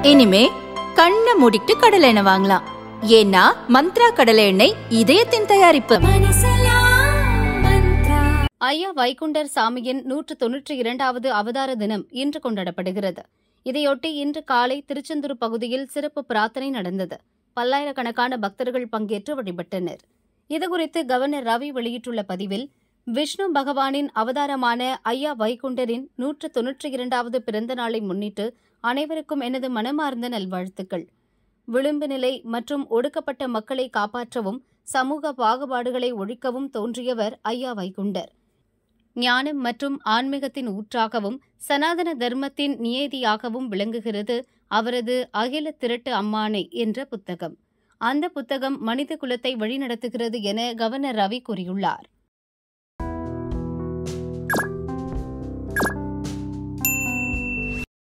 இனிமே கண்ணை மூடிட்டு கடலை எண்ணெய் வாங்கலாம். ஏன்னா மந்த்ரா கடலை எண்ணெய் இதயத்தின் தயாரிப்பு. ஐயா வைகுண்டர் சாமியின் 192வது அவதார தினம் இன்று கொண்டாடப்படுகிறது. இதையொட்டி இன்று காலை திருச்செந்தூர் பகுதியில் சிறப்பு பிரார்த்தனை நடந்தது. பல்லாயிரக்கணக்கான பக்தர்கள் பங்கேற்று வழிபட்டனர். இதுகுறித்து கவர்னர் ரவி வெளியிட்டுள்ள பதிவில், விஷ்ணு பகவானின் அவதாரமான ஐயா வைகுண்டரின் 192வது பிறந்த நாளை முன்னிட்டு அனைவருக்கும் எனது மனமார்ந்த நல்வாழ்த்துக்கள். விளிம்பு நிலை மற்றும் ஒடுக்கப்பட்ட மக்களை காப்பாற்றவும் சமூக பாகுபாடுகளை ஒழிக்கவும் தோன்றியவர் ஐயா வைகுண்டர். ஞானம் மற்றும் ஆன்மீகத்தின் ஊற்றாகவும் சனாதன தர்மத்தின் நியதியாகவும் விளங்குகிறது அவரது அகில திரட்டு அம்மானை என்ற புத்தகம். அந்த புத்தகம் மனித குலத்தை வழிநடத்துகிறது என கவர்னர் ரவி கூறியுள்ளார்.